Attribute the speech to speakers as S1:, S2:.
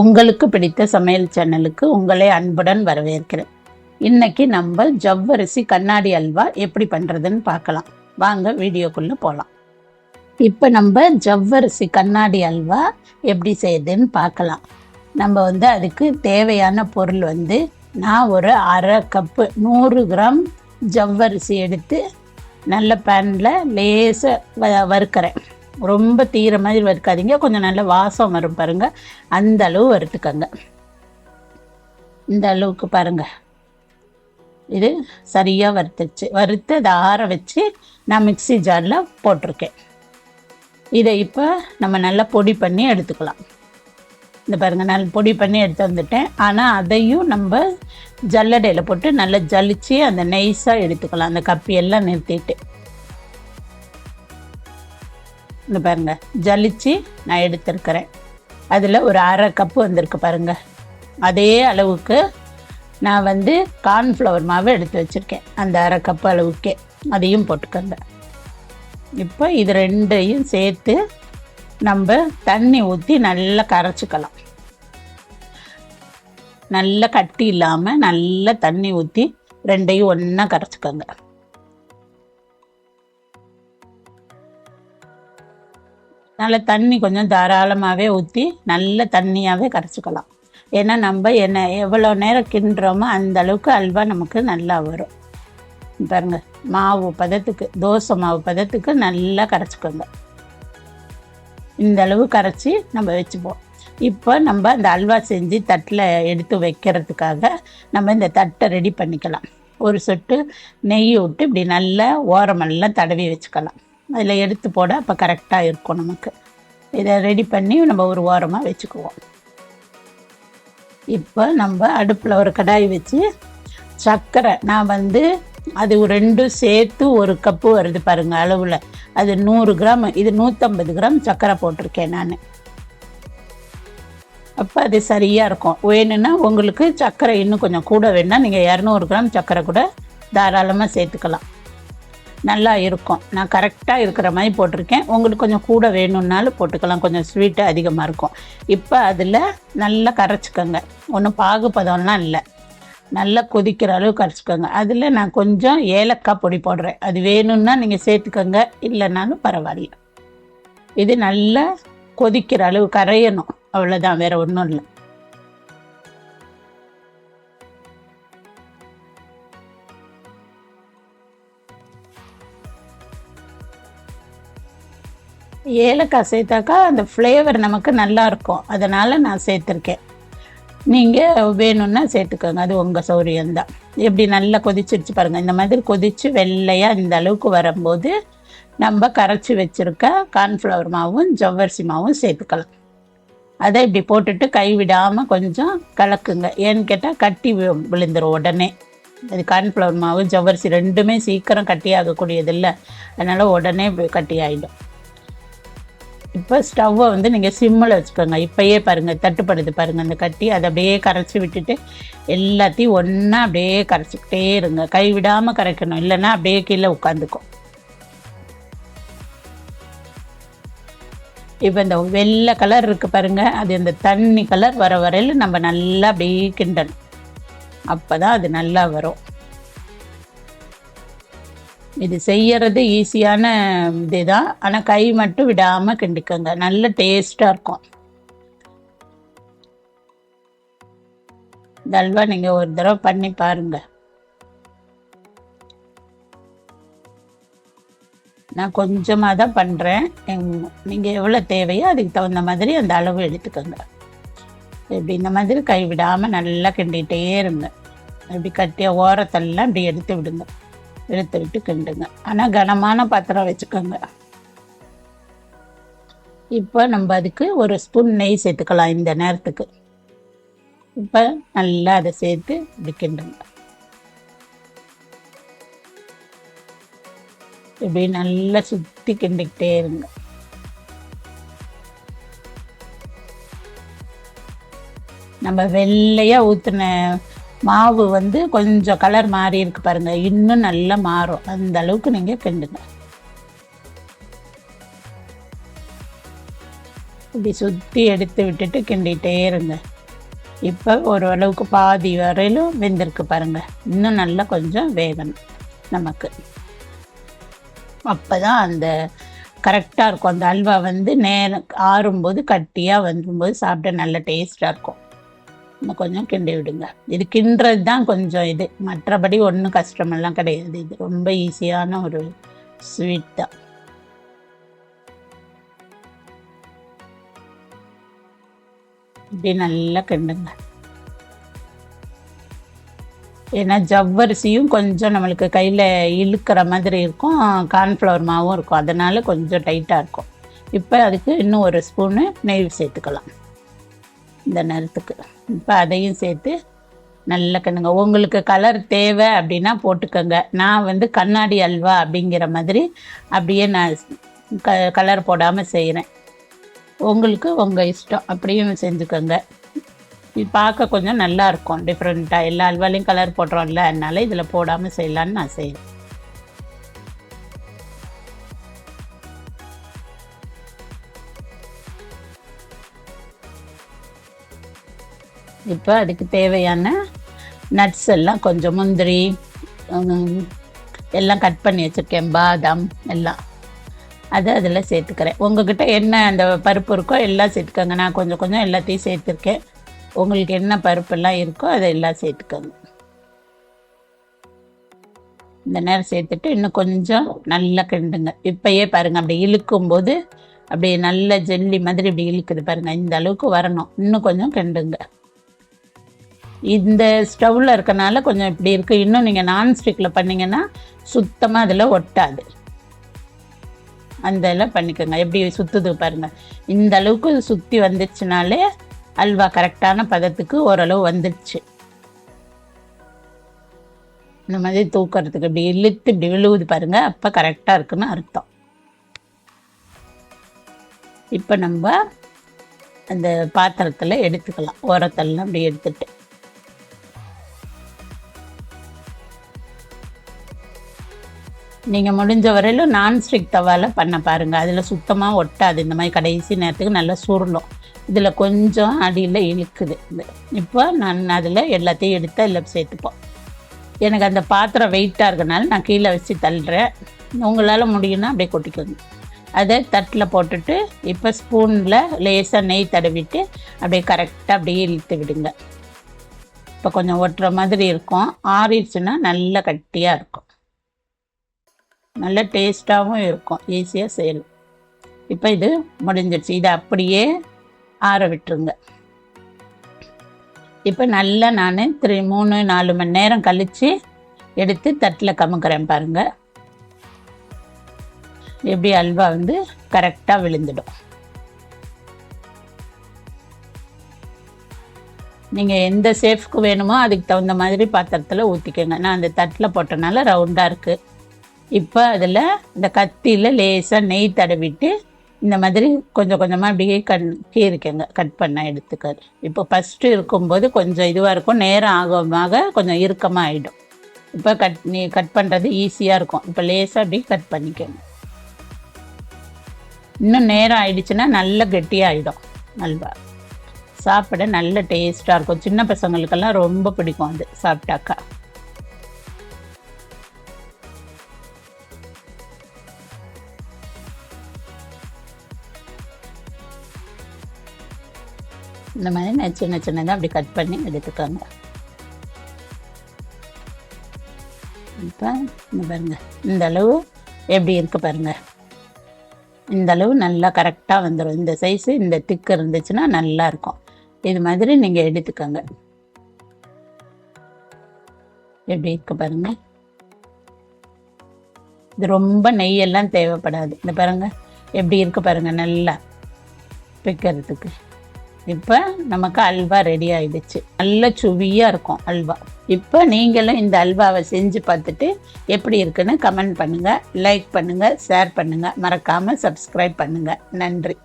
S1: உங்களுக்கு பிடித்த சமையல் சேனலுக்கு உங்களை அன்புடன் வரவேற்கிறேன். இன்னைக்கு நம்ம ஜவ்வரிசி கண்ணாடி அல்வா எப்படி பண்ணுறதுன்னு பார்க்கலாம். வாங்க வீடியோக்குள்ளே போகலாம். இப்போ நம்ம ஜவ்வரிசி கண்ணாடி அல்வா எப்படி செய்யுதுன்னு பார்க்கலாம். நம்ம அதுக்கு தேவையான பொருள் நான் ஒரு அரை கப்பு 100 கிராம் ஜவ்வரிசி எடுத்து நல்ல பேனில் லேசாக வறுக்கிறேன். ரொம்ப தீர மாதிரி வறுக்காதீங்க, கொஞ்சம் நல்ல வாசம் வரும் பாருங்கள், அந்த அளவு வறுத்துக்கங்க. இந்த அளவுக்கு பாருங்கள், இது சரியாக வறுத்துச்சு. வறுத்து அதை ஆற வச்சு நான் மிக்ஸி ஜாரில் போட்டிருக்கேன். இதை இப்போ நம்ம நல்லா பொடி பண்ணி எடுத்துக்கலாம். இந்த பாருங்கள், நல்லா பொடி பண்ணி எடுத்து வந்துட்டேன். ஆனால் அதையும் நம்ம ஜல்லடையில் போட்டு நல்லா ஜலிச்சு அந்த நெய்ஸாக எடுத்துக்கலாம். அந்த கப்பியெல்லாம் நிறுத்திட்டு இந்த பாருங்கள் ஜலிச்சு நான் எடுத்துருக்கிறேன். அதில் ஒரு அரை கப்பு வந்திருக்கு பாருங்கள். அதே அளவுக்கு நான் கார்ன்ஃப்ளவர் மாவு எடுத்து வச்சுருக்கேன். அந்த அரை கப்பு அளவுக்கே அதையும் போட்டுக்கோங்க. இப்போ இது ரெண்டையும் சேர்த்து நம்ம தண்ணி ஊற்றி நல்லா கரைச்சிக்கலாம். நல்லா கட்டி இல்லாமல் நல்லா தண்ணி ஊற்றி ரெண்டையும் ஒன்றா கரைச்சிக்கோங்க. நல்ல தண்ணி கொஞ்சம் தாராளமாகவே ஊற்றி நல்ல தண்ணியாகவே கரைச்சிக்கலாம். ஏன்னா நம்ம எவ்வளோ நேரம் கிண்டுறோமோ அந்த அளவுக்கு அல்வா நமக்கு நல்லா வரும். பாருங்க, மாவு பதத்துக்கு, தோசை மாவு பதத்துக்கு நல்லா கரைச்சிக்கோங்க. இந்த அளவு கரைச்சி நம்ம வச்சுப்போம். இப்போ நம்ம அந்த அல்வா செஞ்சு தட்டில் எடுத்து வைக்கிறதுக்காக நம்ம இந்த தட்டை ரெடி பண்ணிக்கலாம். ஒரு சொட்டு நெய் விட்டு இப்படி நல்லா ஓரமெல்லாம் தடவி வச்சுக்கலாம். அதில் எடுத்து போட அப்போ கரெக்டாக இருக்கும் நமக்கு. இதை ரெடி பண்ணி நம்ம ஒரு ஓரமாக வச்சுக்குவோம். இப்போ நம்ம அடுப்பில் ஒரு கடாய் வச்சு சர்க்கரை, நான் அது ரெண்டும் சேர்த்து ஒரு கப்பு வருது பாருங்கள் அளவில். அது 100 கிராம், இது 150 கிராம் சர்க்கரை போட்டிருக்கேன் நான். அப்போ அது சரியாக இருக்கும். வேணும்னா உங்களுக்கு சர்க்கரை இன்னும் கொஞ்சம் கூட வேணும்னா நீங்கள் 200 கிராம் சர்க்கரை கூட தாராளமாக சேர்த்துக்கலாம், நல்லா இருக்கும். நான் கரெக்டாக இருக்கிற மாதிரி போட்டிருக்கேன். உங்களுக்கு கொஞ்சம் கூட வேணும்னாலும் போட்டுக்கலாம், கொஞ்சம் ஸ்வீட்டு அதிகமாக இருக்கும். இப்போ அதில் நல்லா கரைச்சிக்கோங்க. ஒன்றும் பாகுபதம்லாம் இல்லை, நல்லா கொதிக்கிற அளவு கரைச்சிக்கோங்க. அதில் நான் கொஞ்சம் ஏலக்காய் பொடி போடுறேன். அது வேணும்னா நீங்கள் சேர்த்துக்கோங்க, இல்லைனாலும் பரவாயில்ல. இது நல்லா கொதிக்கிற அளவு கரையணும், அவ்வளோதான், வேறு ஒன்றும் இல்லை. ஏலக்காய் சேர்த்தாக்கா அந்த ஃப்ளேவர் நமக்கு நல்லாயிருக்கும், அதனால் நான் சேர்த்துருக்கேன். நீங்கள் வேணும்னா சேர்த்துக்கோங்க, அது உங்கள் சௌரியம்தான். எப்படி நல்லா கொதிச்சிருச்சு பாருங்கள். இந்த மாதிரி கொதித்து வெள்ளையாக இந்த அளவுக்கு வரும்போது நம்ம கரைச்சி வச்சுருக்க கார்ன்ஃப்ளவர் மாவும் ஜவ்வரிசி மாவும் சேர்த்துக்கலாம். அதை இப்படி போட்டுட்டு கைவிடாமல் கொஞ்சம் கலக்குங்க. ஏன்னு கேட்டால் கட்டி விழுந்துடும் உடனே. அது கார்ன்ஃப்ளவர் மாவு ஜவ்வரிசி ரெண்டுமே சீக்கிரம் கட்டி ஆகக்கூடியது இல்லை, அதனால் உடனே கட்டி ஆகிடும். இப்போ ஸ்டவ்வை நீங்கள் சிம்மில் வச்சுக்கோங்க. இப்போயே பாருங்கள் தட்டுப்படுது பாருங்கள் அந்த கட்டி. அதை அப்படியே கரைச்சி விட்டுட்டு எல்லாத்தையும் ஒன்றா அப்படியே கரைச்சிக்கிட்டே இருங்க. கைவிடாமல் கரைக்கணும், இல்லைன்னா அப்படியே கீழே உட்காந்துக்கும். இப்போ இந்த வெள்ளை கலர் இருக்குது பாருங்கள், அது இந்த தண்ணி கலர் வர வரையில் நம்ம நல்லா அப்படியே கிண்டணும். அப்போ தான் அது நல்லா வரும். இது செய்யறது ஈஸியான இது தான், ஆனால் கை மட்டும் விடாமல் கிண்டிக்கோங்க, நல்ல டேஸ்ட்டாக இருக்கும். இந்த அல்வா நீங்கள் ஒரு தடவை பண்ணி பாருங்கள். நான் கொஞ்சமாக தான் பண்ணுறேன், நீங்கள் எவ்வளோ தேவையோ அதுக்கு தகுந்த மாதிரி அந்த அளவு எடுத்துக்கோங்க. இப்படி இந்த மாதிரி கை விடாமல் நல்லா கிண்டிகிட்டே இருங்க. இப்படி கட்டிய ஓரத்தெல்லாம் இப்படி எடுத்து விடுங்க, எடுத்து விட்டு கிண்டுங்க. ஆனால் கனமான பாத்திரம் வச்சுக்கோங்க. இப்போ நம்ம அதுக்கு ஒரு ஸ்பூன் நெய் சேர்த்துக்கலாம் இந்த நேரத்துக்கு. இப்போ நல்லா அதை சேர்த்து இப்படி கிண்டுங்க. இப்படி நல்லா சுற்றி கிண்டிக்கிட்டே இருங்க. நம்ம வெள்ளையாக ஊற்றின மாவு கொஞ்சம் கலர் மாறி இருக்கு பாருங்க, இன்னும் நல்லா மாறும். அந்த அளவுக்கு நீங்கள் கிண்டுங்க. இப்படி சுற்றி எடுத்து விட்டுட்டு கிண்டிகிட்டே இருங்க. இப்போ ஓரளவுக்கு பாதி வரையிலும் வெந்திருக்கு பாருங்கள். இன்னும் நல்லா கொஞ்சம் வேகணும் நமக்கு. அப்போ தான் அந்த கரெக்டாக இருக்கும். அந்த அல்வா வந்து நேரம் ஆறும்போது கட்டியாக வந்தும்போது சாப்பிட நல்ல டேஸ்ட்டாக இருக்கும். இன்னும் கொஞ்சம் கிண்டி விடுங்க. இது கிண்டுறது தான் கொஞ்சம் இது, மற்றபடி ஒன்றும் கஷ்டமெல்லாம் கிடையாது. இது ரொம்ப ஈஸியான ஒரு ஸ்வீட் தான். இப்படி நல்லா கிண்டுங்க. ஏன்னா ஜவ்வரிசியும் கொஞ்சம் நம்மளுக்கு கையில் இழுக்கிற மாதிரி இருக்கும், கார்ன்ஃப்ளவர் மாவும் இருக்கும், அதனால் கொஞ்சம் டைட்டாக இருக்கும். இப்போ அதுக்கு இன்னும் ஒரு ஸ்பூனு நெய் சேர்த்துக்கலாம் இந்த நேரத்துக்கு. இப்போ அதையும் சேர்த்து நல்லா கிண்டுங்க. உங்களுக்கு கலர் தேவை அப்படின்னா போட்டுக்கோங்க. நான் வந்து கண்ணாடி அல்வா அப்படிங்கிற மாதிரி அப்படியே நான் கலர் போடாமல் செய்கிறேன். உங்களுக்கு உங்கள் இஷ்டம், அப்படியும் செஞ்சுக்கோங்க. இது பார்க்க கொஞ்சம் நல்லாயிருக்கும், டிஃப்ரெண்ட்டாக. எல்லா அல்வாலையும் கலர் போடுறோம்ல, அதனால இதில் போடாமல் செய்யலான்னு நான் செய்கிறேன். இப்போ அதுக்கு தேவையான நட்ஸ் எல்லாம் கொஞ்சம் முந்திரி எல்லாம் கட் பண்ணி வச்சுருக்கேன், பாதாம் எல்லாம், அதை அதில் சேர்த்துக்கிறேன். உங்கள்கிட்ட என்ன அந்த பருப்பு இருக்கோ எல்லாம் சேர்த்துக்கோங்க. நான் கொஞ்சம் கொஞ்சம் எல்லாத்தையும் சேர்த்துருக்கேன். உங்களுக்கு என்ன பருப்பெல்லாம் இருக்கோ அதை எல்லாம் சேர்த்துக்கோங்க. இந்த நேரம் சேர்த்துட்டு இன்னும் கொஞ்சம் நல்லா கிண்டுங்க. இப்போயே பாருங்கள், அப்படி இழுக்கும்போது அப்படி நல்ல ஜெல்லி மாதிரி இப்படி இழுக்குது பாருங்கள். இந்த அளவுக்கு வரணும். இன்னும் கொஞ்சம் கிண்டுங்க. இந்த ஸ்டவ்வில் இருக்கனால கொஞ்சம் இப்படி இருக்குது. இன்னும் நீங்கள் நான்ஸ்டிக்கில் பண்ணிங்கன்னா சுத்தமாக அதில் ஒட்டாது. அந்த எல்லாம் பண்ணிக்கோங்க. எப்படி சுற்றுது பாருங்கள். இந்த அளவுக்கு சுற்றி வந்துடுச்சுனாலே அல்வா கரெக்டான பதத்துக்கு ஓரளவு வந்துடுச்சு. இந்த மாதிரி தூக்கிறதுக்கு இப்படி இழுத்து இப்படி விழுவுது பாருங்கள், அப்போ கரெக்டாக இருக்குன்னு அர்த்தம். இப்போ நம்ம அந்த பாத்திரத்தில் எடுத்துக்கலாம். ஓரத்தெல்லாம் அப்படி எடுத்துட்டு நீங்கள் முடிஞ்ச வரையிலும் நான்ஸ்டிக் தவாவில் பண்ண பாருங்கள். அதில் சுத்தமாக ஒட்டாது. இந்த மாதிரி கடைசி நேரத்துக்கு நல்லா சுருளும். இதில் கொஞ்சம் அடியில் இழுக்குது. இப்போ நான் அதில் எல்லாத்தையும் எடுத்து அதில் சேர்த்துப்போம். எனக்கு அந்த பாத்திரம் வெயிட்டாக இருக்கனால நான் கீழே வச்சு தள்ளுறேன். உங்களால் முடியும்னா அப்படியே கொட்டிக்கோங்க. அதை தட்டில் போட்டுட்டு இப்போ ஸ்பூனில் லேசாக நெய் தடவிட்டு அப்படியே கரெக்டாக அப்படியே இழுத்து விடுங்க. இப்போ கொஞ்சம் ஒட்டுற மாதிரி இருக்கும். ஆறிடுச்சுன்னா நல்ல கட்டியாக இருக்கும், நல்ல டேஸ்ட்டாகவும் இருக்கும், ஈஸியாக செய்யலாம். இப்போ இது முடிஞ்சிடுச்சு. இதை அப்படியே ஆற விட்டுருங்க. இப்போ நல்லா நான் 3-4 மணி நேரம் கழித்து எடுத்து தட்டில் கமுக்கிறேன் பாருங்கள். எப்படி அல்வா வந்து கரெக்டாக விழுந்துடும். நீங்கள் எந்த ஷேஃப்க்கு வேணுமோ அதுக்கு தகுந்த மாதிரி பாத்திரத்தில் ஊற்றிக்கோங்க. நான் அந்த தட்டில் போட்டனால ரவுண்டாக இருக்குது. இப்போ அதில் இந்த கத்தியில் லேசாக நெய் தடவிட்டு இந்த மாதிரி கொஞ்சம் கொஞ்சமாக அப்படியே கீறிக்கங்க, கட் பண்ண எடுத்துக்காது. இப்போ ஃபஸ்ட்டு இருக்கும்போது கொஞ்சம் இதுவாக இருக்கும், நேரம் ஆகமாக கொஞ்சம் இறுக்கமாக ஆகிடும். இப்போ கட் பண்ணுறது ஈஸியாக இருக்கும். இப்போ லேசாக அப்படி கட் பண்ணிக்கோங்க. இன்னும் நேரம் ஆயிடுச்சுன்னா நல்ல கெட்டியாக ஆகிடும் அல்வா. சாப்பிட நல்ல டேஸ்ட்டாக இருக்கும். சின்ன பசங்களுக்கெல்லாம் ரொம்ப பிடிக்கும் அது சாப்பிட்டாக்கா. இந்த மாதிரி நான் சின்ன சின்னதாக அப்படி கட் பண்ணி எடுத்துக்கோங்க. இப்போ இந்த பாருங்கள், இந்த அளவு எப்படி இருக்குது பாருங்கள். இந்த அளவு நல்லா கரெக்டாக வந்துடும். இந்த சைஸு இந்த திக்கு இருந்துச்சுன்னா நல்லாயிருக்கும். இது மாதிரி நீங்கள் எடுத்துக்கோங்க. எப்படி இருக்குது பாருங்கள். இது ரொம்ப நெய்யெல்லாம் தேவைப்படாது. இந்த பாருங்கள் எப்படி இருக்குது பாருங்கள், நல்லா பிக்கிறதுக்கு. இப்போ நமக்கு அல்வா ரெடி ஆகிடுச்சு. நல்ல சுவியாக இருக்கும் அல்வா. இப்போ நீங்களும் இந்த அல்வாவை செஞ்சு பார்த்துட்டு எப்படி இருக்குன்னு கமெண்ட் பண்ணுங்கள், லைக் பண்ணுங்கள், ஷேர் பண்ணுங்கள், மறக்காமல் சப்ஸ்கிரைப் பண்ணுங்கள். நன்றி.